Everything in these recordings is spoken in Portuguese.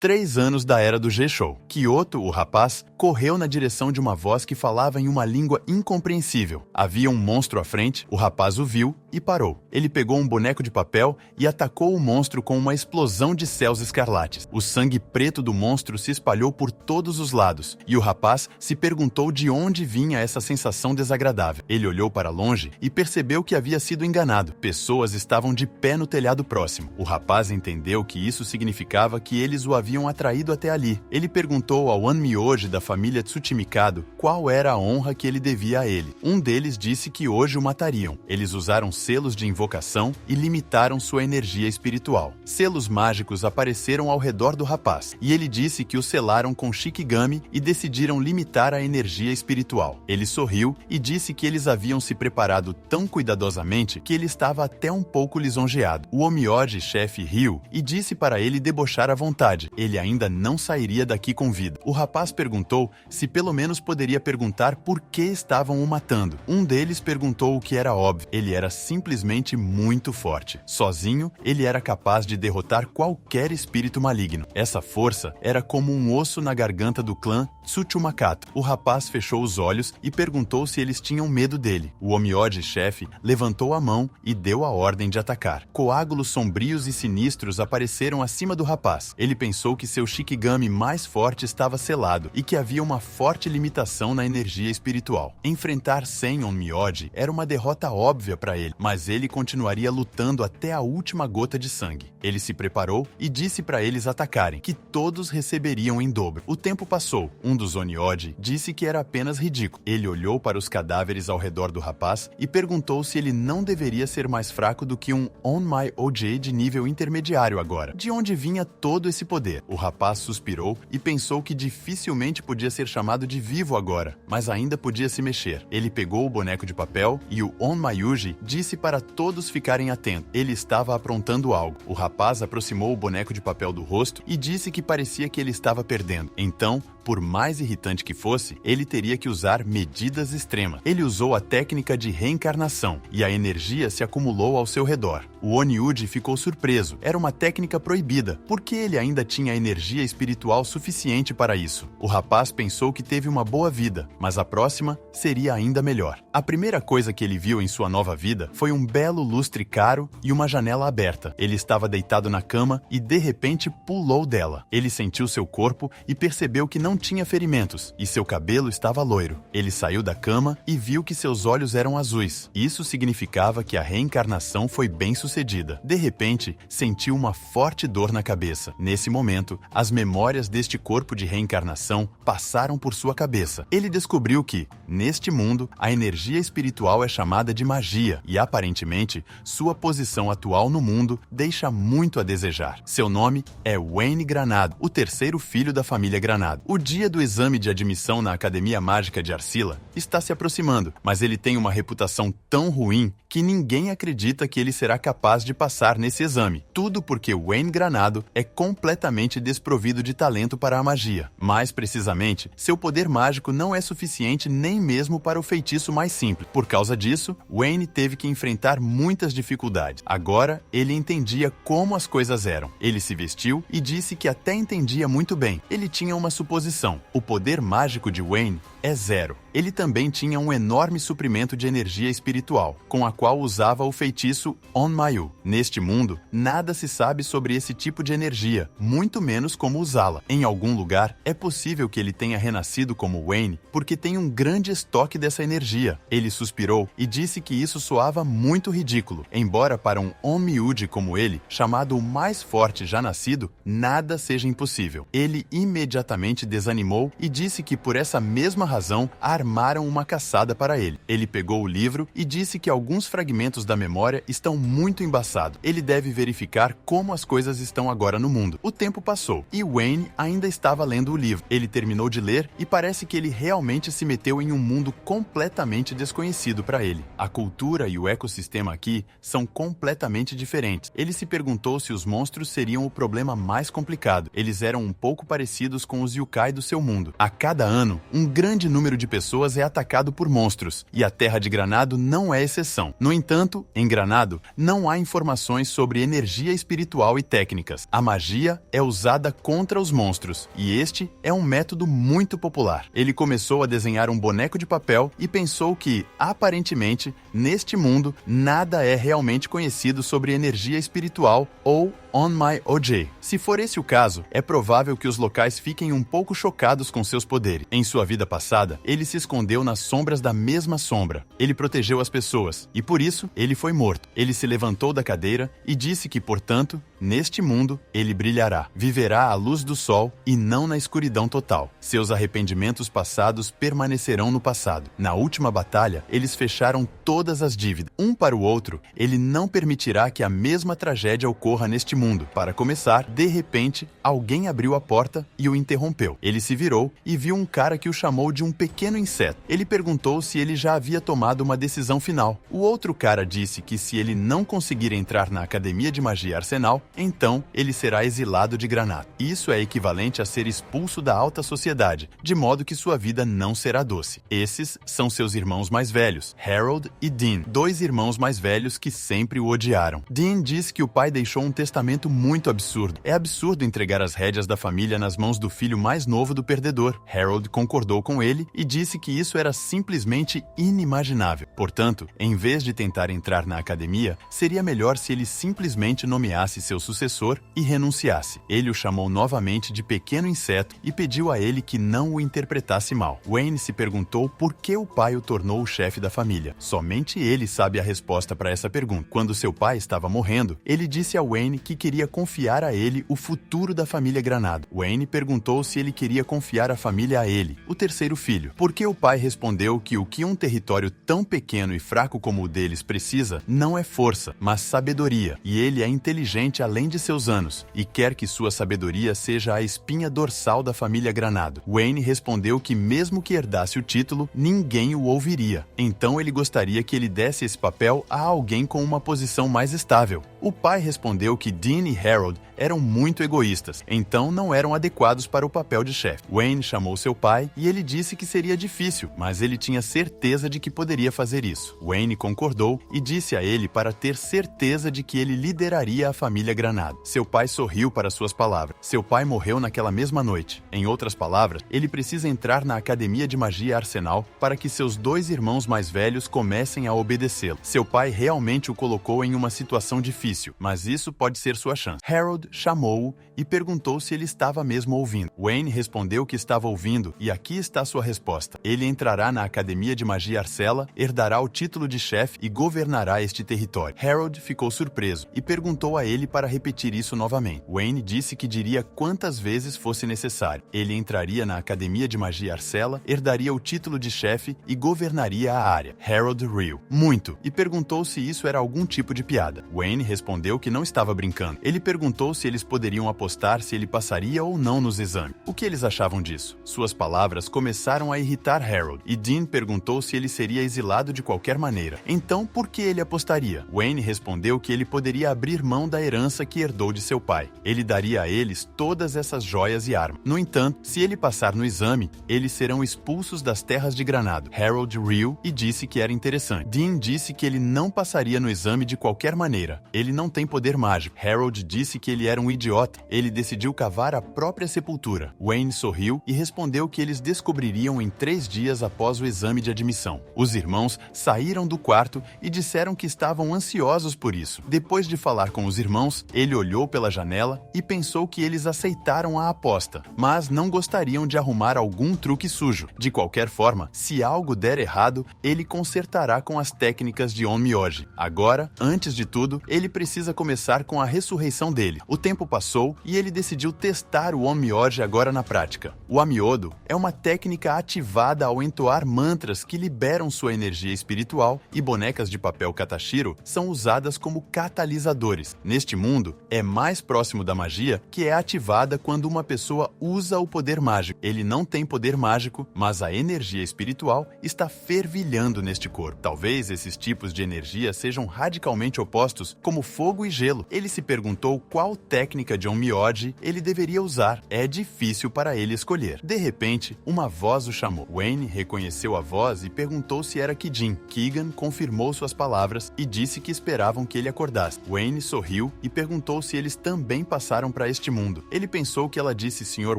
3 anos da era do G-Show. Kyoto, o rapaz, correu na direção de uma voz que falava em uma língua incompreensível. Havia um monstro à frente, o rapaz o viu e parou. Ele pegou um boneco de papel e atacou o monstro com uma explosão de céus escarlates. O sangue preto do monstro se espalhou por todos os lados, e o rapaz se perguntou de onde vinha essa sensação desagradável. Ele olhou para longe e percebeu que havia sido enganado. Pessoas estavam de pé no telhado próximo. O rapaz entendeu que isso significava que eles o haviam atraído até ali. Ele perguntou ao Onmyoji da família Tsuchimikado qual era a honra que ele devia a ele. Um deles disse que hoje o matariam. Eles usaram selos de invocação e limitaram sua energia espiritual. Selos mágicos apareceram ao redor do rapaz, e ele disse que os selaram com Shikigami e decidiram limitar a energia espiritual. Ele sorriu e disse que eles haviam se preparado tão cuidadosamente que ele estava até um pouco lisonjeado. O Onmyoji chefe riu e disse para ele debochar à vontade. Ele ainda não sairia daqui com vida. O rapaz perguntou se pelo menos poderia perguntar por que estavam o matando. Um deles perguntou o que era óbvio. Ele era simplesmente muito forte. Sozinho, ele era capaz de derrotar qualquer espírito maligno. Essa força era como um osso na garganta do clã Tsuchimakato. O rapaz fechou os olhos e perguntou se eles tinham medo dele. O Onmyoji chefe levantou a mão e deu a ordem de atacar. Coágulos sombrios e sinistros apareceram acima do rapaz. Ele pensou que seu Shikigami mais forte estava selado e que havia uma forte limitação na energia espiritual. Enfrentar sem Onmyoji era uma derrota óbvia para ele, mas ele continuaria lutando até a última gota de sangue. Ele se preparou e disse para eles atacarem, que todos receberiam em dobro. O tempo passou. Um dos Onmyoji disse que era apenas ridículo. Ele olhou para os cadáveres ao redor do rapaz e perguntou se ele não deveria ser mais fraco do que um Onmyoji de nível intermediário agora. De onde vinha todo esse poder? O rapaz suspirou e pensou que dificilmente podia ser chamado de vivo agora, mas ainda podia se mexer. Ele pegou o boneco de papel e o Onmyoji disse para todos ficarem atentos. Ele estava aprontando algo. O rapaz aproximou o boneco de papel do rosto e disse que parecia que ele estava perdendo. Então, por mais irritante que fosse, ele teria que usar medidas extremas. Ele usou a técnica de reencarnação e a energia se acumulou ao seu redor. O Onyuji ficou surpreso. Era uma técnica proibida, porque ele ainda tinha energia espiritual suficiente para isso. O rapaz pensou que teve uma boa vida, mas a próxima seria ainda melhor. A primeira coisa que ele viu em sua nova vida foi um belo lustre caro e uma janela aberta. Ele estava deitado na cama e de repente pulou dela. Ele sentiu seu corpo e percebeu que não tinha ferimentos e seu cabelo estava loiro. Ele saiu da cama e viu que seus olhos eram azuis. Isso significava que a reencarnação foi bem sucedida. De repente, sentiu uma forte dor na cabeça. Nesse momento, as memórias deste corpo de reencarnação passaram por sua cabeça. Ele descobriu que, neste mundo, a energia espiritual é chamada de magia e, aparentemente, sua posição atual no mundo deixa muito a desejar. Seu nome é Wayne Granado, o terceiro filho da família Granado. O dia do exame de admissão na Academia Mágica de Arcila está se aproximando, mas ele tem uma reputação tão ruim que ninguém acredita que ele será capaz de passar nesse exame. Tudo porque Wayne Granado é completamente desprovido de talento para a magia. Mais precisamente, seu poder mágico não é suficiente nem mesmo para o feitiço mais simples. Por causa disso, Wayne teve que enfrentar muitas dificuldades. Agora, ele entendia como as coisas eram. Ele se vestiu e disse que até entendia muito bem. Ele tinha uma suposição. O poder mágico de Wayne é 0. Ele também tinha um enorme suprimento de energia espiritual, com a qual usava o feitiço Onmyo. Neste mundo, nada se sabe sobre esse tipo de energia, muito menos como usá-la. Em algum lugar, é possível que ele tenha renascido como Wayne, porque tem um grande estoque dessa energia. Ele suspirou e disse que isso soava muito ridículo, embora para um Onmyoji como ele, chamado o mais forte já nascido, nada seja impossível. Ele imediatamente desanimou e disse que por essa mesma razão, armaram uma caçada para ele. Ele pegou o livro e disse que alguns fragmentos da memória estão muito embaçados. Ele deve verificar como as coisas estão agora no mundo. O tempo passou e Wayne ainda estava lendo o livro. Ele terminou de ler e parece que ele realmente se meteu em um mundo completamente desconhecido para ele. A cultura e o ecossistema aqui são completamente diferentes. Ele se perguntou se os monstros seriam o problema mais complicado. Eles eram um pouco parecidos com os yokai do seu mundo. A cada ano, um grande número de pessoas pessoas é atacado por monstros, e a Terra de Granado não é exceção. No entanto, em Granado, não há informações sobre energia espiritual e técnicas. A magia é usada contra os monstros, e este é um método muito popular. Ele começou a desenhar um boneco de papel e pensou que, aparentemente, neste mundo, nada é realmente conhecido sobre energia espiritual ou On My OJ. Se for esse o caso, é provável que os locais fiquem um pouco chocados com seus poderes. Em sua vida passada, ele se escondeu nas sombras da mesma sombra. Ele protegeu as pessoas, e por isso, ele foi morto. Ele se levantou da cadeira e disse que, portanto, neste mundo, ele brilhará. Viverá à luz do sol e não na escuridão total. Seus arrependimentos passados permanecerão no passado. Na última batalha, eles fecharam todas as dívidas. Um para o outro, ele não permitirá que a mesma tragédia ocorra neste mundo. Para começar, de repente, alguém abriu a porta e o interrompeu. Ele se virou e viu um cara que o chamou de um pequeno inseto. Ele perguntou se ele já havia tomado uma decisão final. O outro cara disse que se ele não conseguir entrar na Academia de Magia Arsenal, então ele será exilado de Granado. Isso é equivalente a ser expulso da alta sociedade, de modo que sua vida não será doce. Esses são seus irmãos mais velhos, Harold e Dean, dois irmãos mais velhos que sempre o odiaram. Dean disse que o pai deixou um testamento muito absurdo. É absurdo entregar as rédeas da família nas mãos do filho mais novo do perdedor. Harold concordou com ele e disse que isso era simplesmente inimaginável. Portanto, em vez de tentar entrar na academia, seria melhor se ele simplesmente nomeasse seu sucessor e renunciasse. Ele o chamou novamente de pequeno inseto e pediu a ele que não o interpretasse mal. Wayne se perguntou por que o pai o tornou o chefe da família. Somente ele sabe a resposta para essa pergunta. Quando seu pai estava morrendo, ele disse a Wayne que queria confiar a ele o futuro da família Granado. Wayne perguntou se ele queria confiar a família a ele, o terceiro filho, porque o pai respondeu que o que um território tão pequeno e fraco como o deles precisa não é força, mas sabedoria, e ele é inteligente além de seus anos, e quer que sua sabedoria seja a espinha dorsal da família Granado. Wayne respondeu que mesmo que herdasse o título, ninguém o ouviria. Então ele gostaria que ele desse esse papel a alguém com uma posição mais estável. O pai respondeu que Dean e Harold eram muito egoístas, então não eram adequados para o papel de chefe. Wayne chamou seu pai e ele disse que seria difícil, mas ele tinha certeza de que poderia fazer isso. Wayne concordou e disse a ele para ter certeza de que ele lideraria a família Granado. Seu pai sorriu para suas palavras. Seu pai morreu naquela mesma noite. Em outras palavras, ele precisa entrar na Academia de Magia Arsenal para que seus dois irmãos mais velhos comecem a obedecê-lo. Seu pai realmente o colocou em uma situação difícil, mas isso pode ser sua chance. Harold chamou-o e perguntou se ele estava mesmo ouvindo. Wayne respondeu que estava ouvindo e aqui está sua resposta. Ele entrará na Academia de Magia Arcela, herdará o título de chefe e governará este território. Harold ficou surpreso e perguntou a ele para repetir isso novamente. Wayne disse que diria quantas vezes fosse necessário. Ele entraria na Academia de Magia Arcela, herdaria o título de chefe e governaria a área. Harold riu muito e perguntou se isso era algum tipo de piada. Wayne respondeu que não estava brincando. Ele perguntou se eles poderiam apostar se ele passaria ou não nos exames. O que eles achavam disso? Suas palavras começaram a irritar Harold e Dean perguntou se ele seria exilado de qualquer maneira. Então, por que ele apostaria? Wayne respondeu que ele poderia abrir mão da herança que herdou de seu pai. Ele daria a eles todas essas joias e armas. No entanto, se ele passar no exame, eles serão expulsos das terras de Granado. Harold riu e disse que era interessante. Dean disse que ele não passaria no exame de qualquer maneira. Ele não tem poder mágico. Harold disse que ele era um idiota. Ele decidiu cavar a própria sepultura. Wayne sorriu e respondeu que eles descobririam em 3 dias após o exame de admissão. Os irmãos saíram do quarto e disseram que estavam ansiosos por isso. Depois de falar com os irmãos, ele olhou pela janela e pensou que eles aceitaram a aposta, mas não gostariam de arrumar algum truque sujo. De qualquer forma, se algo der errado, ele consertará com as técnicas de Onmyoji. Agora, antes de tudo, ele precisa começar com a ressurreição dele. O tempo passou e ele decidiu testar o Onmyoji agora na prática. O Amiodo é uma técnica ativada ao entoar mantras que liberam sua energia espiritual e bonecas de papel Katashiro são usadas como catalisadores. Neste mundo, é mais próximo da magia que é ativada quando uma pessoa usa o poder mágico. Ele não tem poder mágico, mas a energia espiritual está fervilhando neste corpo. Talvez esses tipos tipos de energia sejam radicalmente opostos, como fogo e gelo. Ele se perguntou qual técnica de Onmyoji ele deveria usar. É difícil para ele escolher. De repente, uma voz o chamou. Wayne reconheceu a voz e perguntou se era Kijin. Keegan confirmou suas palavras e disse que esperavam que ele acordasse. Wayne sorriu e perguntou se eles também passaram para este mundo. Ele pensou que ela disse Sr.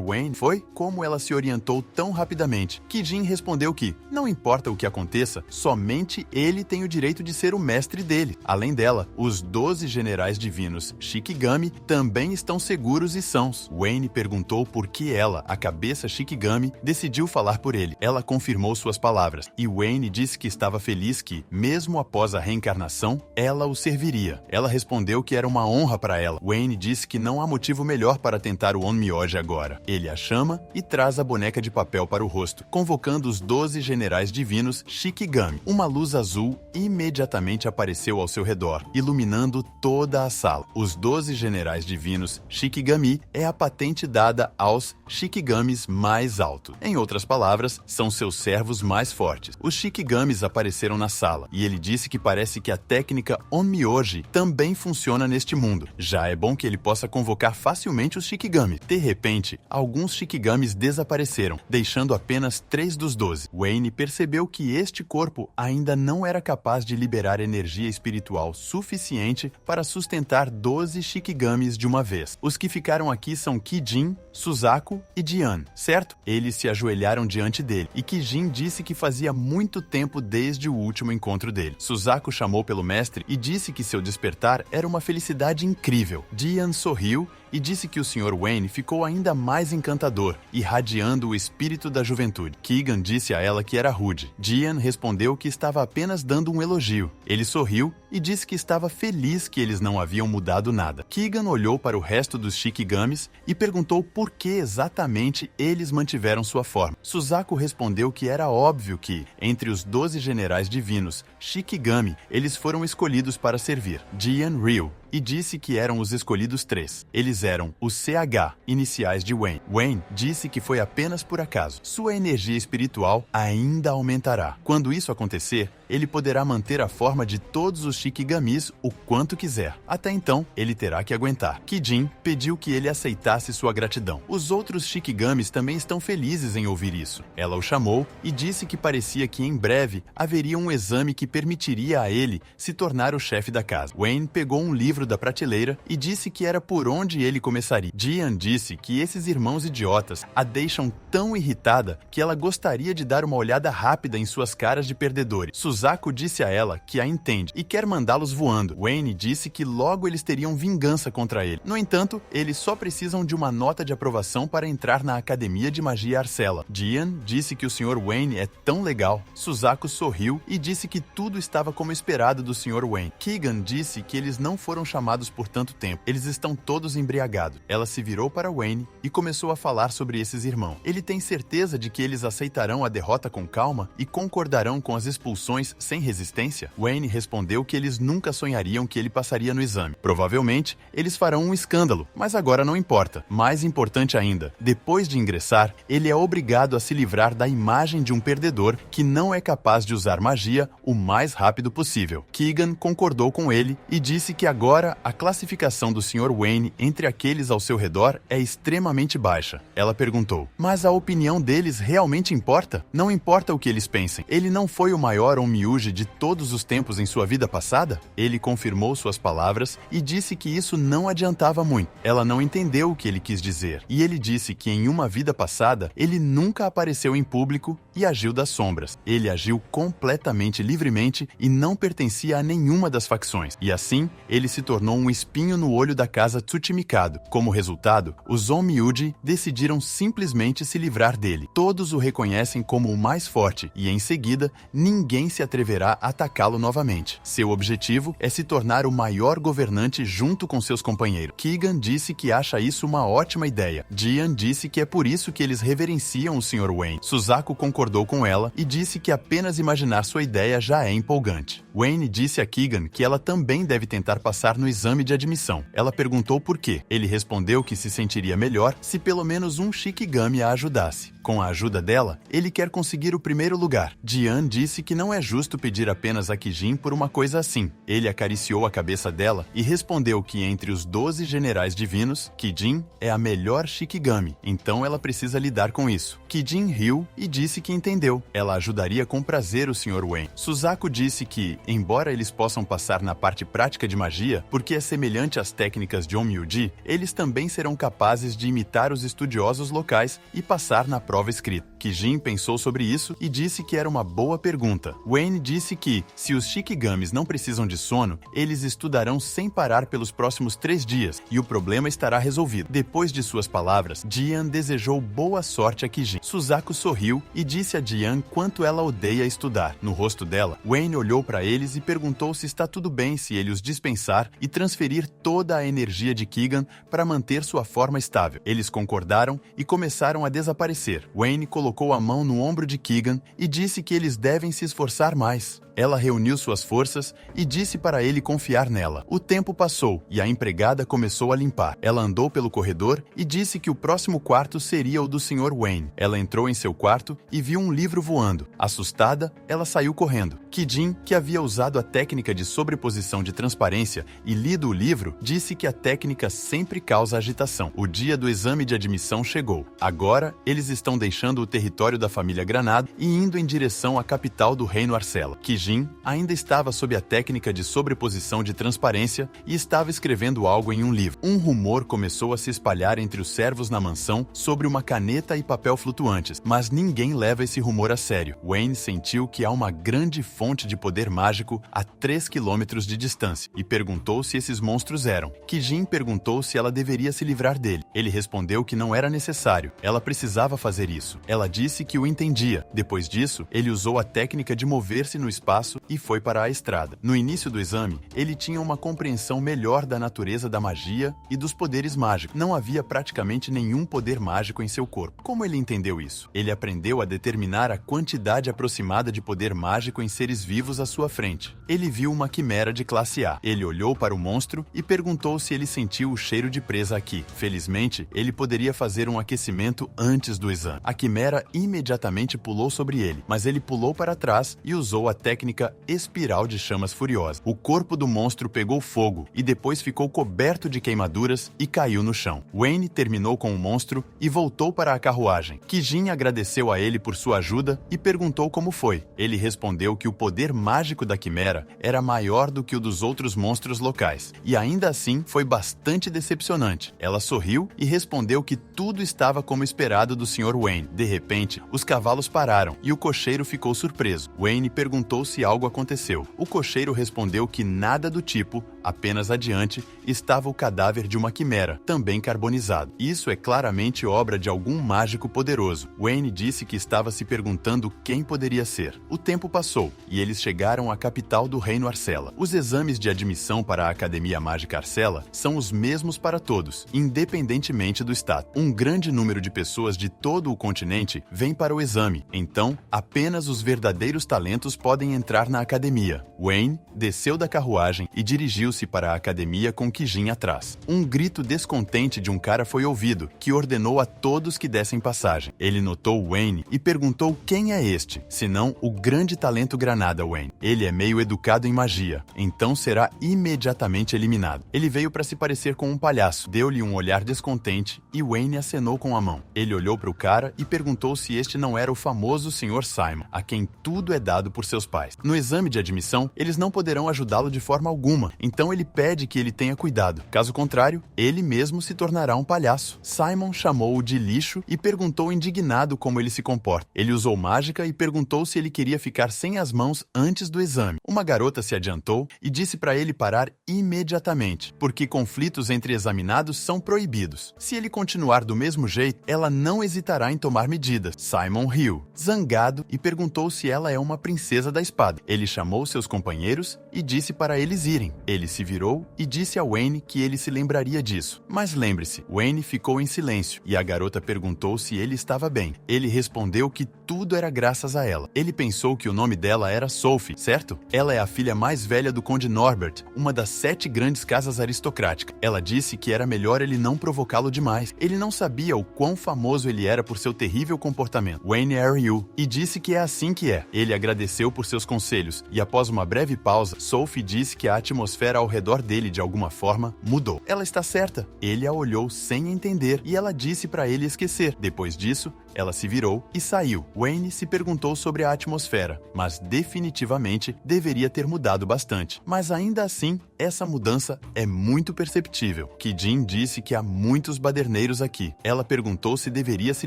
Wayne. Foi como ela se orientou tão rapidamente. Kijin respondeu que, não importa o que aconteça, somente ele tem o direito de ser o mestre dele. Além dela, os 12 generais divinos Shikigami também estão seguros e sãos. Wayne perguntou por que ela, a cabeça Shikigami, decidiu falar por ele. Ela confirmou suas palavras, e Wayne disse que estava feliz que, mesmo após a reencarnação, ela o serviria. Ela respondeu que era uma honra para ela. Wayne disse que não há motivo melhor para tentar o Onmyoji agora. Ele a chama e traz a boneca de papel para o rosto, convocando os 12 generais divinos Shikigami. Uma luz azul imediatamente apareceu ao seu redor, iluminando toda a sala. Os 12 generais divinos Shikigami é a patente dada aos Shikigamis mais altos. Em outras palavras, são seus servos mais fortes. Os Shikigamis apareceram na sala, e ele disse que parece que a técnica Onmyoji também funciona neste mundo. Já é bom que ele possa convocar facilmente os Shikigami. De repente, alguns Shikigamis desapareceram, deixando apenas 3 dos 12. Wayne percebeu que este corpo ainda não era capaz de liberar energia espiritual suficiente para sustentar 12 Shikigamis de uma vez. Os que ficaram aqui são Kijin, Suzaku e Jian, certo? Eles se ajoelharam diante dele, e Kijin disse que fazia muito tempo desde o último encontro dele. Suzaku chamou pelo mestre e disse que seu despertar era uma felicidade incrível. Jian sorriu e disse que o Sr. Wayne ficou ainda mais encantador, irradiando o espírito da juventude. Keegan disse a ela que era rude. Jian respondeu que estava apenas dando um elogio. Ele sorriu e disse que estava feliz que eles não haviam mudado nada. Keegan olhou para o resto dos Shikigamis e perguntou por que exatamente eles mantiveram sua forma. Suzaku respondeu que era óbvio que, entre os 12 generais divinos Shikigami, eles foram escolhidos para servir. Jian riu e disse que eram os escolhidos 3. Eles eram os CH, iniciais de Wayne. Wayne disse que foi apenas por acaso. Sua energia espiritual ainda aumentará. Quando isso acontecer, ele poderá manter a forma de todos os Shikigamis o quanto quiser. Até então, ele terá que aguentar. Kijin pediu que ele aceitasse sua gratidão. Os outros Shikigamis também estão felizes em ouvir isso. Ela o chamou e disse que parecia que em breve haveria um exame que permitiria a ele se tornar o chefe da casa. Wayne pegou um livro da prateleira e disse que era por onde ele começaria. Jian disse que esses irmãos idiotas a deixam tão irritada que ela gostaria de dar uma olhada rápida em suas caras de perdedores. Suzaku disse a ela que a entende e quer mandá-los voando. Wayne disse que logo eles teriam vingança contra ele. No entanto, eles só precisam de uma nota de aprovação para entrar na Academia de Magia Arcella. Jian disse que o Sr. Wayne é tão legal. Suzaku sorriu e disse que tudo estava como esperado do Sr. Wayne. Keegan disse que eles não foram chamados por tanto tempo. Eles estão todos embriagados. Ela se virou para Wayne e começou a falar sobre esses irmãos. Ele tem certeza de que eles aceitarão a derrota com calma e concordarão com as expulsões sem resistência? Wayne respondeu que eles nunca sonhariam que ele passaria no exame. Provavelmente, eles farão um escândalo, mas agora não importa. Mais importante ainda, depois de ingressar, ele é obrigado a se livrar da imagem de um perdedor que não é capaz de usar magia o mais rápido possível. Keegan concordou com ele e disse que agora a classificação do Sr. Wayne entre aqueles ao seu redor é extremamente baixa. Ela perguntou, mas a opinião deles realmente importa? Não importa o que eles pensem. Ele não foi o maior Onmyoji de todos os tempos em sua vida passada? Ele confirmou suas palavras e disse que isso não adiantava muito. Ela não entendeu o que ele quis dizer. E ele disse que em uma vida passada, ele nunca apareceu em público e agiu das sombras. Ele agiu completamente livremente e não pertencia a nenhuma das facções. E assim, ele se tornou um espinho no olho da casa Tsuchimikado. Como resultado, os Onmyoji decidiram simplesmente se livrar dele. Todos o reconhecem como o mais forte e, em seguida, ninguém se atreverá a atacá-lo novamente. Seu objetivo é se tornar o maior governante junto com seus companheiros. Keegan disse que acha isso uma ótima ideia. Jian disse que é por isso que eles reverenciam o Sr. Wayne. Suzaku concordou com ela e disse que apenas imaginar sua ideia já é empolgante. Wayne disse a Keegan que ela também deve tentar passar no exame de admissão. Ela perguntou por quê. Ele respondeu que se sentiria melhor se pelo menos um Shikigami a ajudasse. Com a ajuda dela, ele quer conseguir o primeiro lugar. Jian disse que não é justo justo pedir apenas a Kijin por uma coisa assim. Ele acariciou a cabeça dela e respondeu que entre os 12 generais divinos, Kijin é a melhor Shikigami, então ela precisa lidar com isso. Kijin riu e disse que entendeu. Ela ajudaria com prazer o Sr. Wayne. Suzaku disse que, embora eles possam passar na parte prática de magia, porque é semelhante às técnicas de Onmyuji, eles também serão capazes de imitar os estudiosos locais e passar na prova escrita. Kijin pensou sobre isso e disse que era uma boa pergunta. Wayne disse que, se os Shikigamis não precisam de sono, eles estudarão sem parar pelos próximos 3 dias e o problema estará resolvido. Depois de suas palavras, Jian desejou boa sorte a Kijin. Suzaku sorriu e disse a Jian quanto ela odeia estudar. No rosto dela, Wayne olhou para eles e perguntou se está tudo bem se ele os dispensar e transferir toda a energia de Keegan para manter sua forma estável. Eles concordaram e começaram a desaparecer. Wayne colocou a mão no ombro de Keegan e disse que eles devem se esforçar mais. Ela reuniu suas forças e disse para ele confiar nela. O tempo passou e a empregada começou a limpar. Ela andou pelo corredor e disse que o próximo quarto seria o do Sr. Wayne. Ela entrou em seu quarto e viu um livro voando. Assustada, ela saiu correndo. Kijin, que havia usado a técnica de sobreposição de transparência e lido o livro, disse que a técnica sempre causa agitação. O dia do exame de admissão chegou. Agora, eles estão deixando o território da família Granado e indo em direção à capital do Reino Arcela. Kijin ainda estava sob a técnica de sobreposição de transparência e estava escrevendo algo em um livro. Um rumor começou a se espalhar entre os servos na mansão sobre uma caneta e papel flutuantes, mas ninguém leva esse rumor a sério. Wayne sentiu que há uma grande fonte de poder mágico a 3 quilômetros de distância e perguntou se esses monstros eram. Kijin perguntou se ela deveria se livrar dele. Ele respondeu que não era necessário. Ela precisava fazer isso. Ela disse que o entendia. Depois disso, ele usou a técnica de mover-se no espaço e foi para a estrada. No início do exame, ele tinha uma compreensão melhor da natureza da magia e dos poderes mágicos. Não havia praticamente nenhum poder mágico em seu corpo. Como ele entendeu isso? Ele aprendeu a determinar a quantidade aproximada de poder mágico em seres vivos à sua frente. Ele viu uma quimera de classe A. Ele olhou para o monstro e perguntou se ele sentiu o cheiro de presa aqui. Felizmente, ele poderia fazer um aquecimento antes do exame. A quimera imediatamente pulou sobre ele, mas ele pulou para trás e usou a técnica espiral de chamas furiosas. O corpo do monstro pegou fogo e depois ficou coberto de queimaduras e caiu no chão. Wayne terminou com o monstro e voltou para a carruagem. Kijin agradeceu a ele por sua ajuda e perguntou como foi. Ele respondeu que o poder mágico da quimera era maior do que o dos outros monstros locais, e ainda assim foi bastante decepcionante. Ela sorriu e respondeu que tudo estava como esperado do Sr. Wayne. De repente, os cavalos pararam e o cocheiro ficou surpreso. Wayne perguntou se algo aconteceu. O cocheiro respondeu que nada do tipo, apenas adiante, estava o cadáver de uma quimera, também carbonizado. Isso é claramente obra de algum mágico poderoso. Wayne disse que estava se perguntando quem poderia ser. O tempo passou e eles chegaram à capital do Reino Arcela. Os exames de admissão para a Academia Mágica Arcela são os mesmos para todos, independentemente do estado. Um grande número de pessoas de todo o continente vem para o exame, então apenas os verdadeiros talentos podem entrar na academia. Wayne desceu da carruagem e dirigiu-se para a academia com Kijin atrás. Um grito descontente de um cara foi ouvido, que ordenou a todos que dessem passagem. Ele notou Wayne e perguntou quem é este, senão o grande talento Granada Wayne. Ele é meio educado em magia, então será imediatamente eliminado. Ele veio para se parecer com um palhaço, deu-lhe um olhar descontente e Wayne acenou com a mão. Ele olhou para o cara e perguntou se este não era o famoso Sr. Simon, a quem tudo é dado por seus pais. No exame de admissão, eles não poderão ajudá-lo de forma alguma, então ele pede que ele tenha cuidado. Caso contrário, ele mesmo se tornará um palhaço. Simon chamou-o de lixo e perguntou indignado como ele se comporta. Ele usou mágica e perguntou se ele queria ficar sem as mãos antes do exame. Uma garota se adiantou e disse para ele parar imediatamente, porque conflitos entre examinados são proibidos. Se ele continuar do mesmo jeito, ela não hesitará em tomar medidas. Simon riu, zangado, e perguntou se ela é uma princesa da espada. Ele chamou seus companheiros e disse para eles irem. Ele se virou e disse a Wayne que ele se lembraria disso. Mas lembre-se, Wayne ficou em silêncio e a garota perguntou se ele estava bem. Ele respondeu que tudo era graças a ela. Ele pensou que o nome dela era Sophie, certo? Ela é a filha mais velha do Conde Norbert, uma das 7 grandes casas aristocráticas. Ela disse que era melhor ele não provocá-lo demais. Ele não sabia o quão famoso ele era por seu terrível comportamento. Wayne Ariel, e disse que é assim que é. Ele agradeceu por seus conselhos e após uma breve pausa, Sophie disse que a atmosfera ao redor dele de alguma forma mudou. Ela está certa. Ele a olhou sem entender e ela disse para ele esquecer. Depois disso, ela se virou e saiu. Wayne se perguntou sobre a atmosfera, mas definitivamente deveria ter mudado bastante. Mas ainda assim, essa mudança é muito perceptível. Jean disse que há muitos baderneiros aqui. Ela perguntou se deveria se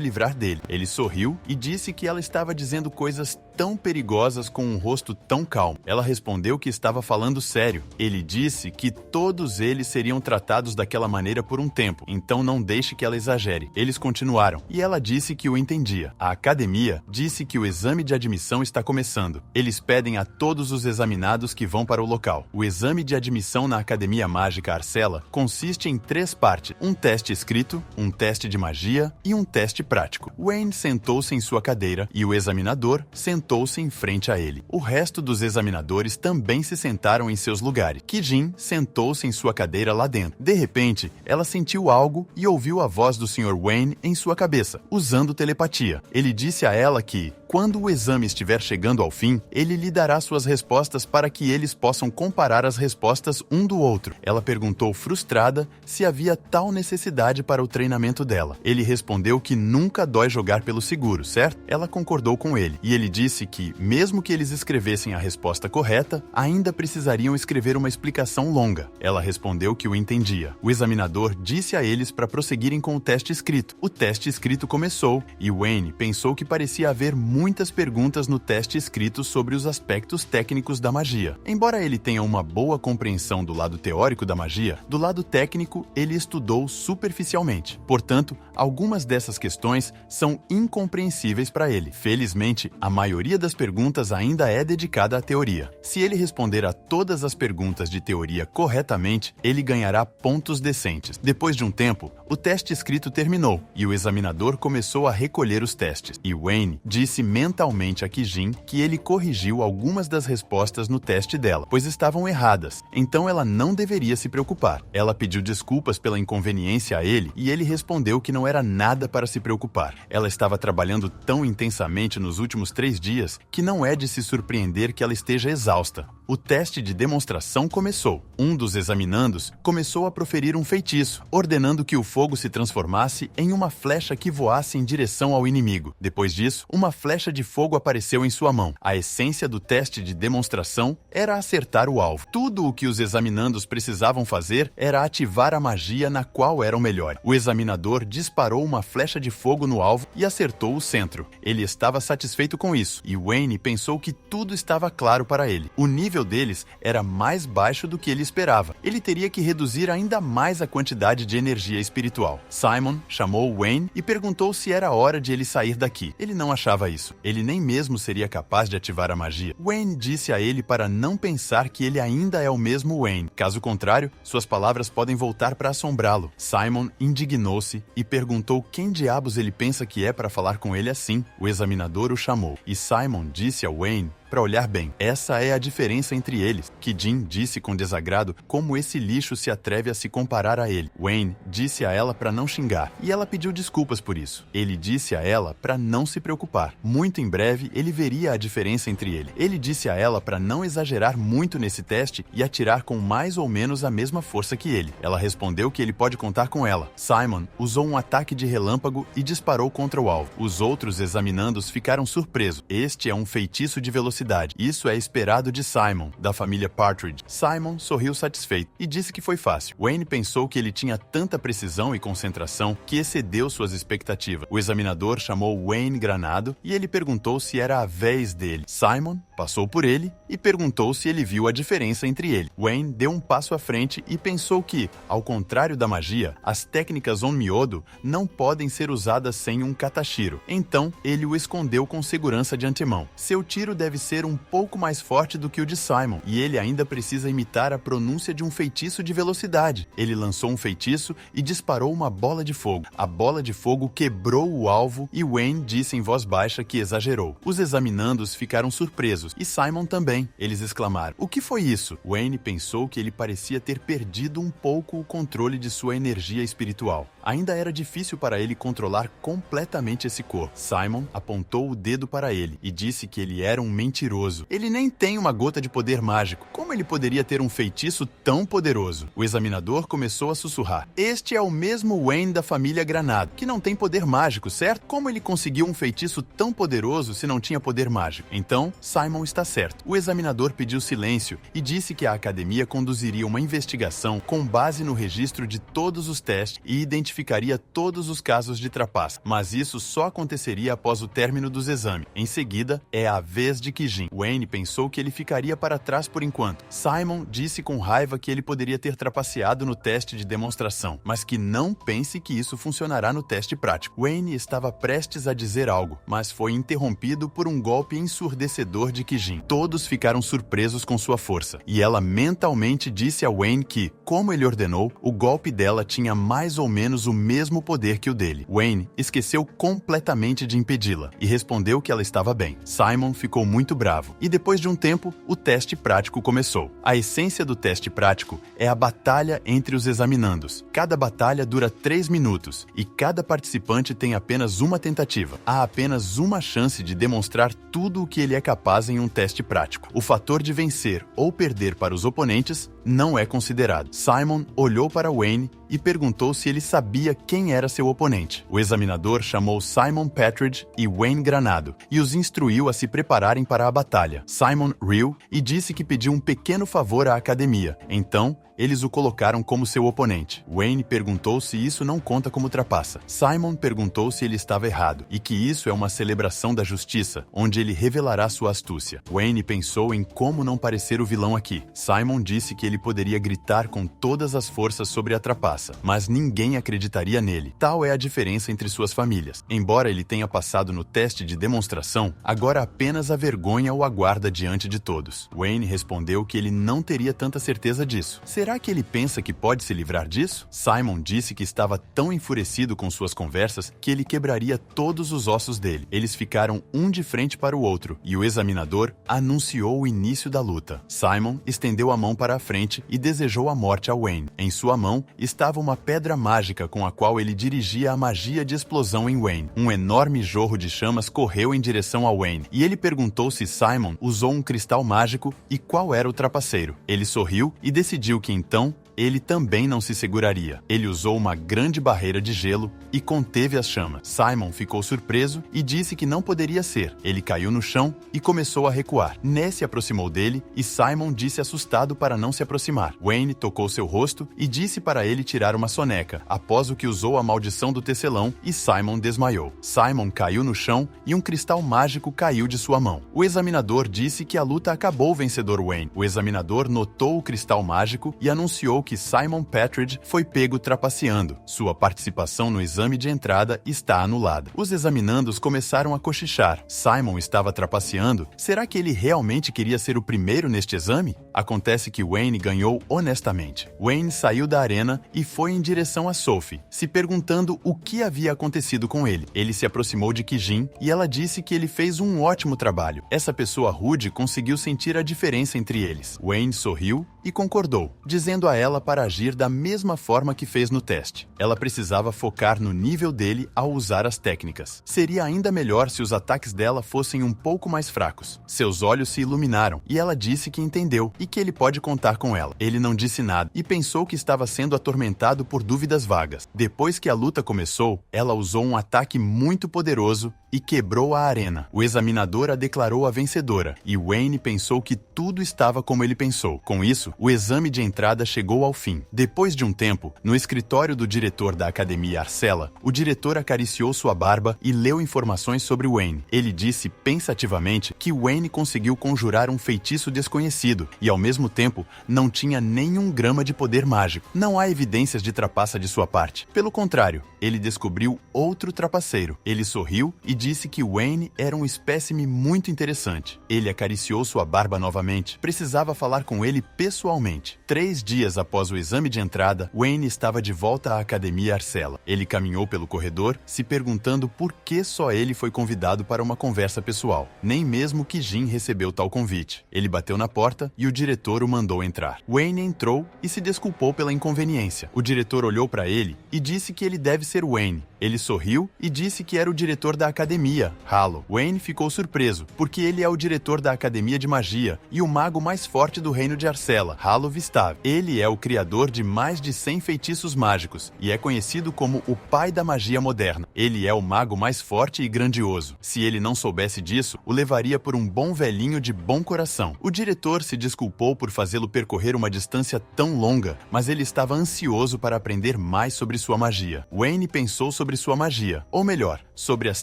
livrar dele. Ele sorriu e disse que ela estava dizendo coisas tão perigosas com um rosto tão calmo. Ela respondeu que estava falando sério. Ele disse que todos eles seriam tratados daquela maneira por um tempo, então não deixe que ela exagere. Eles continuaram, e ela disse que o entendia. A academia disse que o exame de admissão está começando. Eles pedem a todos os examinados que vão para o local. O exame de admissão na Academia Mágica Arcella consiste em 3 partes: um teste escrito, um teste de magia e um teste prático. Wayne sentou-se em sua cadeira e o examinador sentou-se em frente a ele. O resto dos examinadores também se sentaram em seus lugares. Jean sentou-se em sua cadeira lá dentro. De repente, ela sentiu algo e ouviu a voz do Sr. Wayne em sua cabeça, usando telepatia. Ele disse a ela que, quando o exame estiver chegando ao fim, ele lhe dará suas respostas para que eles possam comparar as respostas um do outro. Ela perguntou frustrada se havia tal necessidade para o treinamento dela. Ele respondeu que nunca dói jogar pelo seguro, certo? Ela concordou com ele, e ele disse que, mesmo que eles escrevessem a resposta correta, ainda precisariam escrever uma explicação longa. Ela respondeu que o entendia. O examinador disse a eles para prosseguirem com o teste escrito. O teste escrito começou, e Wayne pensou que parecia haver muitas perguntas no teste escrito sobre os aspectos técnicos da magia. Embora ele tenha uma boa compreensão do lado teórico da magia, do lado técnico ele estudou superficialmente. Portanto, algumas dessas questões são incompreensíveis para ele. Felizmente, a maioria das perguntas ainda é dedicada à teoria. Se ele responder a todas as perguntas de teoria corretamente, ele ganhará pontos decentes. Depois de um tempo, o teste escrito terminou e o examinador começou a recolher os testes. E Wayne disse mentalmente a Jean que ele corrigiu algumas das respostas no teste dela, pois estavam erradas. Então ela não deveria se preocupar. Ela pediu desculpas pela inconveniência a ele e ele respondeu que não era nada para se preocupar. Ela estava trabalhando tão intensamente nos últimos 3 dias que não é de se surpreender que ela esteja exausta. O teste de demonstração começou. Um dos examinandos começou a proferir um feitiço, ordenando que o fogo se transformasse em uma flecha que voasse em direção ao inimigo. Depois disso, uma flecha de fogo apareceu em sua mão. A essência do teste de demonstração era acertar o alvo. Tudo o que os examinandos precisavam fazer era ativar a magia na qual eram melhores. O examinador disparou uma flecha de fogo no alvo e acertou o centro. Ele estava satisfeito com isso, e Wayne pensou que tudo estava claro para ele. O nível deles era mais baixo do que ele esperava. Ele teria que reduzir ainda mais a quantidade de energia espiritual. Simon chamou Wayne e perguntou se era hora de ele sair daqui. Ele não achava isso. Ele nem mesmo seria capaz de ativar a magia. Wayne disse a ele para não pensar que ele ainda é o mesmo Wayne. Caso contrário, suas palavras podem voltar para assombrá-lo. Simon indignou-se e perguntou quem diabos ele pensa que é para falar com ele assim. O examinador o chamou e Simon disse a Wayne para olhar bem. Essa é a diferença entre eles. Jean disse com desagrado como esse lixo se atreve a se comparar a ele. Wayne disse a ela para não xingar e ela pediu desculpas por isso. Ele disse a ela para não se preocupar. Muito em breve ele veria a diferença entre ele. Ele disse a ela para não exagerar muito nesse teste e atirar com mais ou menos a mesma força que ele. Ela respondeu que ele pode contar com ela. Simon usou um ataque de relâmpago e disparou contra o alvo. Os outros examinandos ficaram surpresos. Este é um feitiço de velocidade. Isso é esperado de Simon, da família Partridge. Simon sorriu satisfeito e disse que foi fácil. Wayne pensou que ele tinha tanta precisão e concentração que excedeu suas expectativas. O examinador chamou Wayne Granado e ele perguntou se era a vez dele. Simon passou por ele e perguntou se ele viu a diferença entre ele. Wayne deu um passo à frente e pensou que, ao contrário da magia, as técnicas Onmyodo não podem ser usadas sem um katashiro. Então, ele o escondeu com segurança de antemão. Seu tiro deve ser um pouco mais forte do que o de Simon, e ele ainda precisa imitar a pronúncia de um feitiço de velocidade. Ele lançou um feitiço e disparou uma bola de fogo. A bola de fogo quebrou o alvo e Wayne disse em voz baixa que exagerou. Os examinandos ficaram surpresos, e Simon também. Eles exclamaram: "O que foi isso?" Wayne pensou que ele parecia ter perdido um pouco o controle de sua energia espiritual. Ainda era difícil para ele controlar completamente esse corpo. Simon apontou o dedo para ele e disse que ele era um mentiroso. Ele nem tem uma gota de poder mágico. Como ele poderia ter um feitiço tão poderoso? O examinador começou a sussurrar: "Este é o mesmo Wayne da família Granado, que não tem poder mágico, certo? Como ele conseguiu um feitiço tão poderoso se não tinha poder mágico?" Então, Simon está certo. O examinador pediu silêncio e disse que a academia conduziria uma investigação com base no registro de todos os testes e identificaria todos os casos de trapaça. Mas isso só aconteceria após o término dos exames. Em seguida, é a vez de Kijin. Wayne pensou que ele ficaria para trás por enquanto. Simon disse com raiva que ele poderia ter trapaceado no teste de demonstração, mas que não pense que isso funcionará no teste prático. Wayne estava prestes a dizer algo, mas foi interrompido por um golpe ensurdecedor de Kijin. Todos ficaram surpresos com sua força, e ela mentalmente disse a Wayne que, como ele ordenou, o golpe dela tinha mais ou menos o mesmo poder que o dele. Wayne esqueceu completamente de impedi-la e respondeu que ela estava bem. Simon ficou muito bravo, e depois de um tempo, o teste prático começou. A essência do teste prático é a batalha entre os examinandos. Cada batalha dura 3 minutos, e cada participante tem apenas uma tentativa. Há apenas uma chance de demonstrar tudo o que ele é capaz em um teste prático. O fator de vencer ou perder para os oponentes não é considerado. Simon olhou para Wayne e perguntou se ele sabia quem era seu oponente. O examinador chamou Simon Patridge e Wayne Granado e os instruiu a se prepararem para a batalha. Simon riu e disse que pediu um pequeno favor à academia. Então, eles o colocaram como seu oponente. Wayne perguntou se isso não conta como trapaça. Simon perguntou se ele estava errado e que isso é uma celebração da justiça, onde ele revelará sua astúcia. Wayne pensou em como não parecer o vilão aqui. Simon disse que ele poderia gritar com todas as forças sobre a trapaça, mas ninguém acreditaria nele. Tal é a diferença entre suas famílias. Embora ele tenha passado no teste de demonstração, agora apenas a vergonha o aguarda diante de todos. Wayne respondeu que ele não teria tanta certeza disso. Será que ele pensa que pode se livrar disso? Simon disse que estava tão enfurecido com suas conversas que ele quebraria todos os ossos dele. Eles ficaram um de frente para o outro e o examinador anunciou o início da luta. Simon estendeu a mão para a frente e desejou a morte a Wayne. Em sua mão estava uma pedra mágica com a qual ele dirigia a magia de explosão em Wayne. Um enorme jorro de chamas correu em direção a Wayne e ele perguntou se Simon usou um cristal mágico e qual era o trapaceiro. Ele sorriu e decidiu que então ele também não se seguraria. Ele usou uma grande barreira de gelo e conteve as chamas. Simon ficou surpreso e disse que não poderia ser. Ele caiu no chão e começou a recuar. Ness se aproximou dele e Simon disse assustado para não se aproximar. Wayne tocou seu rosto e disse para ele tirar uma soneca, após o que usou a maldição do tecelão e Simon desmaiou. Simon caiu no chão e um cristal mágico caiu de sua mão. O examinador disse que a luta acabou vencedor Wayne. O examinador notou o cristal mágico e anunciou que Simon Patridge foi pego trapaceando. Sua participação no exame de entrada está anulada. Os examinandos começaram a cochichar. Simon estava trapaceando? Será que ele realmente queria ser o primeiro neste exame? Acontece que Wayne ganhou honestamente. Wayne saiu da arena e foi em direção a Sophie, se perguntando o que havia acontecido com ele. Ele se aproximou de Kijin e ela disse que ele fez um ótimo trabalho. Essa pessoa rude conseguiu sentir a diferença entre eles. Wayne sorriu e concordou, dizendo a ela para agir da mesma forma que fez no teste. Ela precisava focar no nível dele ao usar as técnicas. Seria ainda melhor se os ataques dela fossem um pouco mais fracos. Seus olhos se iluminaram e ela disse que entendeu e que ele pode contar com ela. Ele não disse nada e pensou que estava sendo atormentado por dúvidas vagas. Depois que a luta começou, ela usou um ataque muito poderoso e quebrou a arena. O examinador a declarou a vencedora e Wayne pensou que tudo estava como ele pensou. Com isso, o exame de entrada chegou ao fim. Depois de um tempo, no escritório do diretor da academia Arcella, o diretor acariciou sua barba e leu informações sobre Wayne. Ele disse pensativamente que Wayne conseguiu conjurar um feitiço desconhecido e, ao mesmo tempo, não tinha nenhum grama de poder mágico. Não há evidências de trapaça de sua parte. Pelo contrário, ele descobriu outro trapaceiro. Ele sorriu e disse que Wayne era um espécime muito interessante. Ele acariciou sua barba novamente. Precisava falar com ele pessoalmente. 3 dias após o exame de entrada, Wayne estava de volta à Academia Arcella. Ele caminhou pelo corredor, se perguntando por que só ele foi convidado para uma conversa pessoal. Nem mesmo Kijin recebeu tal convite. Ele bateu na porta e o diretor o mandou entrar. Wayne entrou e se desculpou pela inconveniência. O diretor olhou para ele e disse que ele deve ser Wayne. Ele sorriu e disse que era o diretor da academia, Halo. Wayne ficou surpreso, porque ele é o diretor da Academia de Magia e o mago mais forte do reino de Arcella, Halo Vistav. Ele é o criador de mais de 100 feitiços mágicos e é conhecido como o pai da magia moderna. Ele é o mago mais forte e grandioso. Se ele não soubesse disso, o levaria por um bom velhinho de bom coração. O diretor se desculpou por fazê-lo percorrer uma distância tão longa, mas ele estava ansioso para aprender mais sobre sua magia. Wayne pensou sobre sua magia, ou melhor, sobre as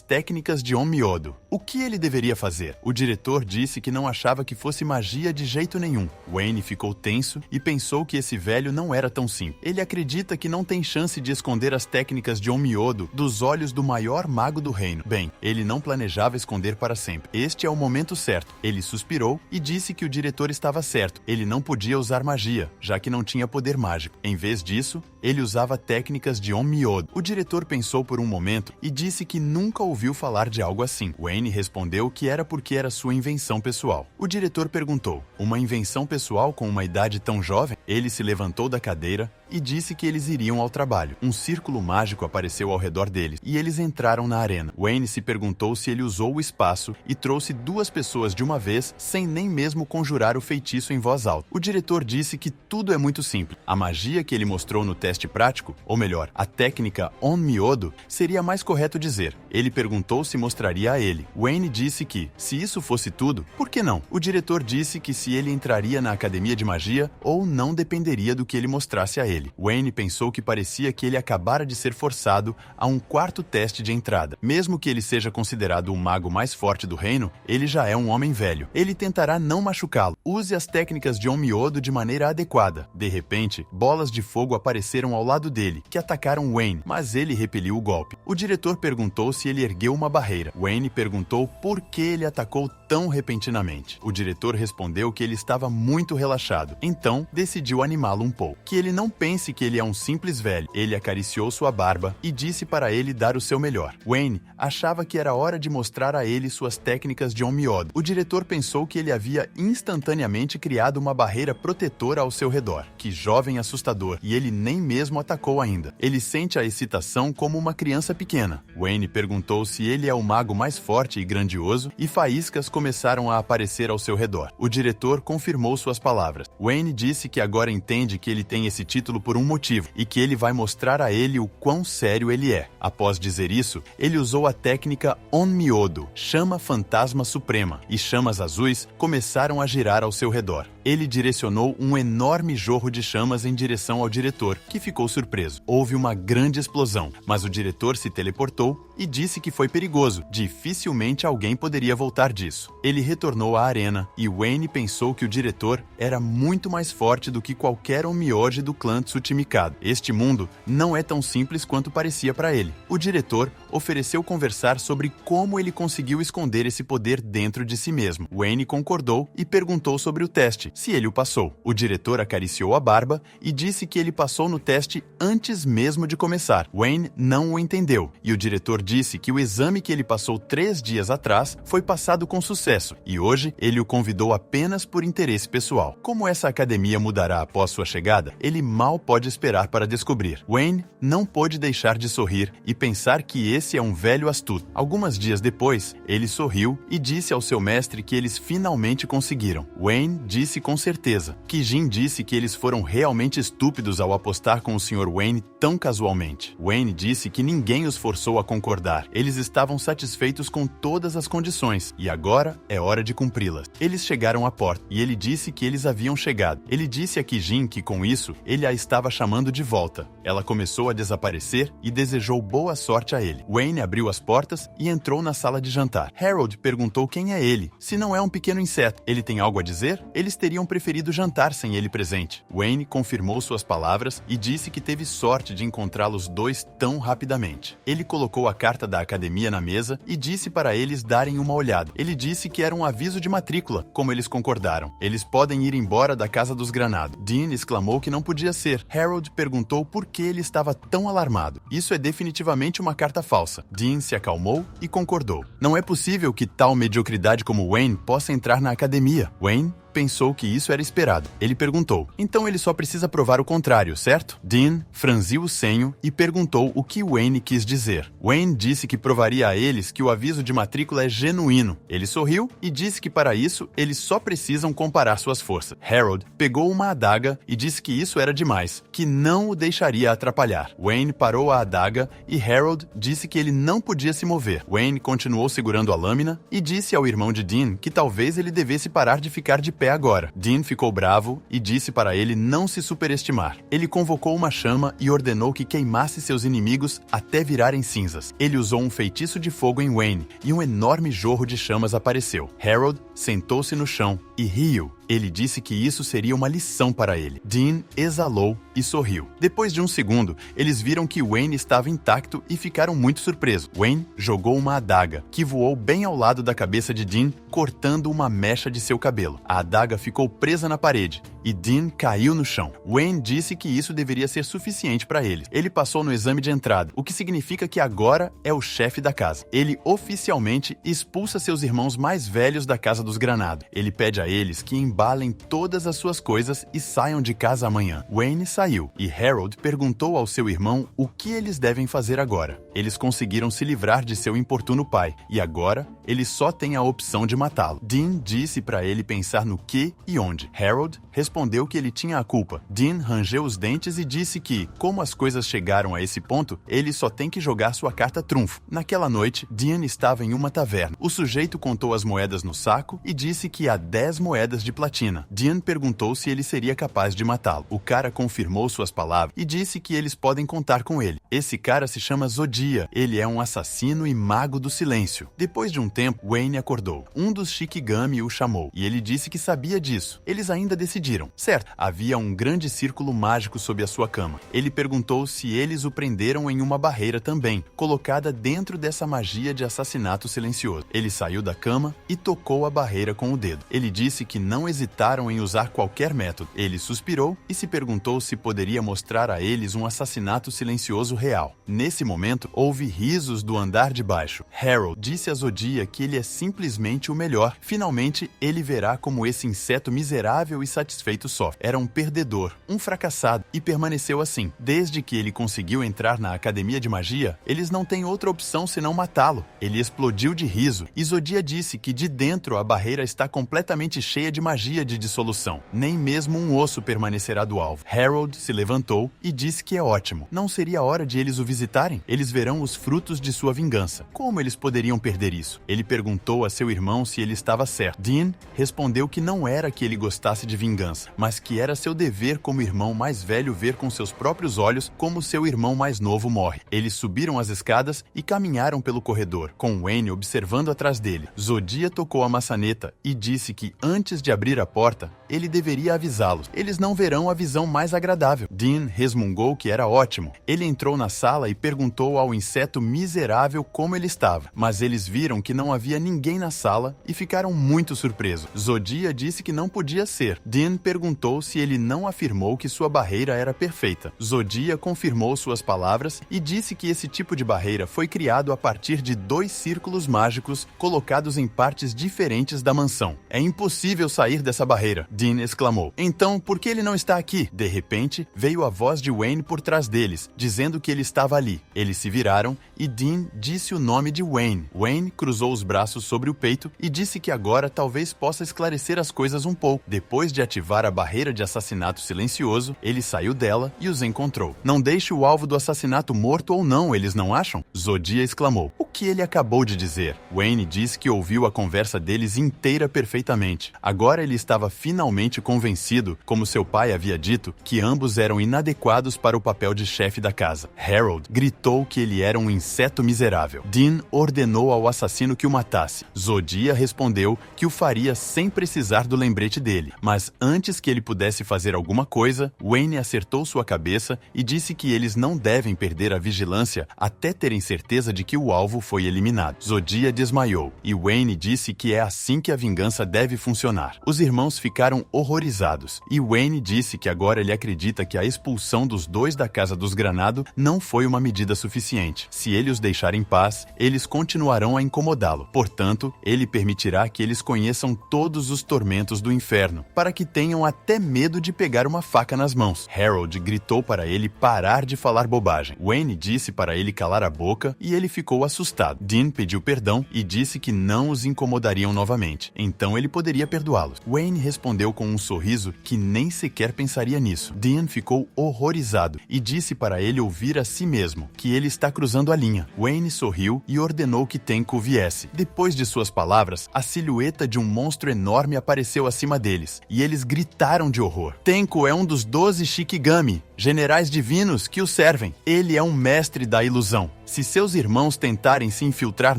técnicas de Onmyodo. O que ele deveria fazer? O diretor disse que não achava que fosse magia de jeito nenhum. Wayne ficou tenso e pensou que esse velho não era tão simples. Ele acredita que não tem chance de esconder as técnicas de Onmyodo dos olhos do maior mago do reino. Bem, ele não planejava esconder para sempre. Este é o momento certo. Ele suspirou e disse que o diretor estava certo. Ele não podia usar magia, já que não tinha poder mágico. Em vez disso, ele usava técnicas de Onmyodo. O diretor pensou por um momento e disse que nunca ouviu falar de algo assim. Wayne respondeu que era porque era sua invenção pessoal. O diretor perguntou: uma invenção pessoal com uma idade tão jovem? Ele se levantou da cadeira e disse que eles iriam ao trabalho. Um círculo mágico apareceu ao redor deles e eles entraram na arena. Wayne se perguntou se ele usou o espaço e trouxe 2 pessoas de uma vez sem nem mesmo conjurar o feitiço em voz alta. O diretor disse que tudo é muito simples. A magia que ele mostrou no teste prático, ou melhor, a técnica Onmyodo, seria mais correto dizer. Ele perguntou se mostraria a ele. Wayne disse que, se isso fosse tudo, por que não? O diretor disse que se ele entraria na academia de magia ou não dependeria do que ele mostrasse a ele. Wayne pensou que parecia que ele acabara de ser forçado a um 4º teste de entrada. Mesmo que ele seja considerado o mago mais forte do reino, ele já é um homem velho. Ele tentará não machucá-lo. Use as técnicas de Onmyodo de maneira adequada. De repente, bolas de fogo apareceram ao lado dele, que atacaram Wayne, mas ele repeliu o golpe. O diretor perguntou se ele ergueu uma barreira. Wayne perguntou por que ele atacou tão repentinamente. O diretor respondeu que ele estava muito relaxado, então decidiu animá-lo um pouco. Que ele não pense que ele é um simples velho. Ele acariciou sua barba e disse para ele dar o seu melhor. Wayne achava que era hora de mostrar a ele suas técnicas de Onmyodo. O diretor pensou que ele havia instantaneamente criado uma barreira protetora ao seu redor. Que jovem assustador, e ele nem mesmo atacou ainda. Ele sente a excitação como uma criança pequena. Wayne perguntou se ele é o mago mais forte e grandioso, e faíscas começaram a aparecer ao seu redor. O diretor confirmou suas palavras. Wayne disse que agora entende que ele tem esse título por um motivo, e que ele vai mostrar a ele o quão sério ele é. Após dizer isso, ele usou a técnica Onmyodo, chama fantasma suprema, e chamas azuis começaram a girar ao seu redor. Ele direcionou um enorme jorro de chamas em direção ao diretor, que ficou surpreso. Houve uma grande explosão, mas o diretor se teleportou e disse que foi perigoso. Dificilmente alguém poderia voltar disso. Ele retornou à arena e Wayne pensou que o diretor era muito mais forte do que qualquer Onmyoji do clã Tsuchimikado. Este mundo não é tão simples quanto parecia para ele. O diretor ofereceu conversar sobre como ele conseguiu esconder esse poder dentro de si mesmo. Wayne concordou e perguntou sobre o teste, se ele o passou. O diretor acariciou a barba e disse que ele passou no teste antes mesmo de começar. Wayne não o entendeu e o diretor disse que o exame que ele passou 3 dias atrás foi passado com sucesso e hoje ele o convidou apenas por interesse pessoal. Como essa academia mudará após sua chegada, ele mal pode esperar para descobrir. Wayne não pôde deixar de sorrir e pensar que esse é um velho astuto. Alguns dias depois, ele sorriu e disse ao seu mestre que eles finalmente conseguiram. Wayne disse com certeza. Kijin disse que eles foram realmente estúpidos ao apostar com o Sr. Wayne tão casualmente. Wayne disse que ninguém os forçou a concordar. Eles estavam satisfeitos com todas as condições e agora Agora é hora de cumpri-las. Eles chegaram à porta e ele disse que eles haviam chegado. Ele disse a Kijin que com isso ele a estava chamando de volta. Ela começou a desaparecer e desejou boa sorte a ele. Wayne abriu as portas e entrou na sala de jantar. Harold perguntou quem é ele, se não é um pequeno inseto. Ele tem algo a dizer? Eles teriam preferido jantar sem ele presente. Wayne confirmou suas palavras e disse que teve sorte de encontrá-los dois tão rapidamente. Ele colocou a carta da academia na mesa e disse para eles darem uma olhada. Ele disse que era um aviso de matrícula, como eles concordaram. Eles podem ir embora da casa dos Granado. Dean exclamou que não podia ser. Harold perguntou por que ele estava tão alarmado. Isso é definitivamente uma carta falsa. Dean se acalmou e concordou. Não é possível que tal mediocridade como Wayne possa entrar na academia. Wayne pensou que isso era esperado. Ele perguntou, então ele só precisa provar o contrário, certo? Dean franziu o senho e perguntou o que Wayne quis dizer. Wayne disse que provaria a eles que o aviso de matrícula é genuíno. Ele sorriu e disse que para isso eles só precisam comparar suas forças. Harold pegou uma adaga e disse que isso era demais, que não o deixaria atrapalhar. Wayne parou a adaga e Harold disse que ele não podia se mover. Wayne continuou segurando a lâmina e disse ao irmão de Dean que talvez ele devesse parar de ficar de pé agora. Dean ficou bravo e disse para ele não se superestimar. Ele convocou uma chama e ordenou que queimasse seus inimigos até virarem cinzas. Ele usou um feitiço de fogo em Wayne e um enorme jorro de chamas apareceu. Harold sentou-se no chão e riu. Ele disse que isso seria uma lição para ele. Dean exalou e sorriu. Depois de um segundo, eles viram que Wayne estava intacto e ficaram muito surpresos. Wayne jogou uma adaga, que voou bem ao lado da cabeça de Dean, cortando uma mecha de seu cabelo. A adaga ficou presa na parede e Dean caiu no chão. Wayne disse que isso deveria ser suficiente para ele. Ele passou no exame de entrada, o que significa que agora é o chefe da casa. Ele oficialmente expulsa seus irmãos mais velhos da casa dos Granado. Ele pede a eles que embalem todas as suas coisas e saiam de casa amanhã. Wayne saiu e Harold perguntou ao seu irmão o que eles devem fazer agora. Eles conseguiram se livrar de seu importuno pai e agora eles só têm a opção de matá-lo. Dean disse para ele pensar no que e onde. Harold respondeu que ele tinha a culpa. Dean rangeu os dentes e disse que, como as coisas chegaram a esse ponto, ele só tem que jogar sua carta trunfo. Naquela noite, Dean estava em uma taverna. O sujeito contou as moedas no saco e disse que há 10 moedas de platina. Dean perguntou se ele seria capaz de matá-lo. O cara confirmou suas palavras e disse que eles podem contar com ele. Esse cara se chama Zodia. Ele é um assassino e mago do silêncio. Depois de um tempo, Wayne acordou. Um dos Shikigami o chamou e ele disse que sabia disso. Eles ainda decidiram. Certo, havia um grande círculo mágico sob a sua cama. Ele perguntou se eles o prenderam em uma barreira também, colocada dentro dessa magia de assassinato silencioso. Ele saiu da cama e tocou a barreira com o dedo. Ele disse que não hesitaram em usar qualquer método. Ele suspirou e se perguntou se poderia mostrar a eles um assassinato silencioso real. Nesse momento, houve risos do andar de baixo. Harold disse a Zodia que ele é simplesmente o melhor. Finalmente, ele verá como esse inseto miserável e satisfeito sofre. Era um perdedor, um fracassado, e permaneceu assim. Desde que ele conseguiu entrar na academia de magia, eles não têm outra opção senão matá-lo. Ele explodiu de riso e Zodia disse que de dentro a barreira está completamente cheia de magia de dissolução. Nem mesmo um osso permanecerá do alvo. Harold se levantou e disse que é ótimo. Não seria hora de eles o visitarem? Eles verão os frutos de sua vingança. Como eles poderiam perder isso? Ele perguntou a seu irmão se ele estava certo. Dean respondeu que não era que ele gostasse de vingança, mas que era seu dever como irmão mais velho ver com seus próprios olhos como seu irmão mais novo morre. Eles subiram as escadas e caminharam pelo corredor, com Wayne observando atrás dele. Zodia tocou a maçaneta e disse que antes de abrir a porta, ele deveria avisá-los. Eles não verão a visão mais agradável. Dean resmungou que era ótimo. Ele entrou na sala e perguntou ao inseto miserável como ele estava, mas eles viram que não havia ninguém na sala e ficaram muito surpresos. Zodia disse que não podia ser. Dean perguntou se ele não afirmou que sua barreira era perfeita. Zodia confirmou suas palavras e disse que esse tipo de barreira foi criado a partir de 2 círculos mágicos colocados em partes diferentes da mansão. É impossível sair dessa barreira, Dean exclamou. Então, por que ele não está aqui? De repente, veio a voz de Wayne por trás deles, dizendo que ele estava ali. Eles se viraram e Dean disse o nome de Wayne. Wayne cruzou os braços sobre o peito e disse que agora talvez possa esclarecer as coisas um pouco. Depois de ativar ativar a barreira de assassinato silencioso, ele saiu dela e os encontrou. Não deixe o alvo do assassinato morto ou não, eles não acham? Zodiah exclamou. O que ele acabou de dizer? Wayne disse que ouviu a conversa deles inteira perfeitamente. Agora ele estava finalmente convencido, como seu pai havia dito, que ambos eram inadequados para o papel de chefe da casa. Harold gritou que ele era um inseto miserável. Dean ordenou ao assassino que o matasse. Zodiah respondeu que o faria sem precisar do lembrete dele. Mas antes que ele pudesse fazer alguma coisa, Wayne acertou sua cabeça e disse que eles não devem perder a vigilância até terem certeza de que o alvo foi eliminado. Zodiah desmaiou e Wayne disse que é assim que a vingança deve funcionar. Os irmãos ficaram horrorizados e Wayne disse que agora ele acredita que a expulsão dos dois da casa dos Granado não foi uma medida suficiente. Se ele os deixar em paz, eles continuarão a incomodá-lo. Portanto, ele permitirá que eles conheçam todos os tormentos do inferno, para que tenham até medo de pegar uma faca nas mãos. Harold gritou para ele parar de falar bobagem. Wayne disse para ele calar a boca e ele ficou assustado. Dean pediu perdão e disse que não os incomodariam novamente. Então ele poderia perdoá-los. Wayne respondeu com um sorriso que nem sequer pensaria nisso. Dean ficou horrorizado e disse para ele ouvir a si mesmo, que ele está cruzando a linha. Wayne sorriu e ordenou que Tenko viesse. Depois de suas palavras, a silhueta de um monstro enorme apareceu acima deles, e eles gritaram de horror. Tenko é um dos 12 Shikigami, generais divinos que o servem. Ele é um mestre da ilusão. Se seus irmãos tentarem se infiltrar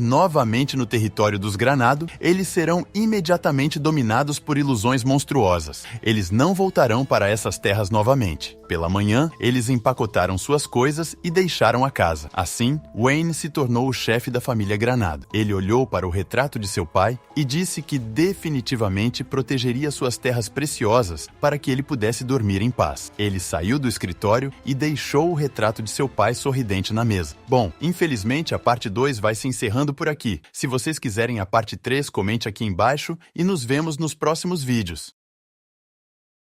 novamente no território dos Granado, eles serão imediatamente dominados por ilusões monstruosas. Eles não voltarão para essas terras novamente. Pela manhã, eles empacotaram suas coisas e deixaram a casa. Assim, Wayne se tornou o chefe da família Granado. Ele olhou para o retrato de seu pai e disse que definitivamente protegeria suas terras preciosas para que ele pudesse dormir em paz. Ele saiu do escritório e deixou o retrato de seu pai sorridente na mesa. Bom, infelizmente a parte 2 vai se encerrando por aqui. Se vocês quiserem a parte 3, comente aqui embaixo e nos vemos nos próximos vídeos.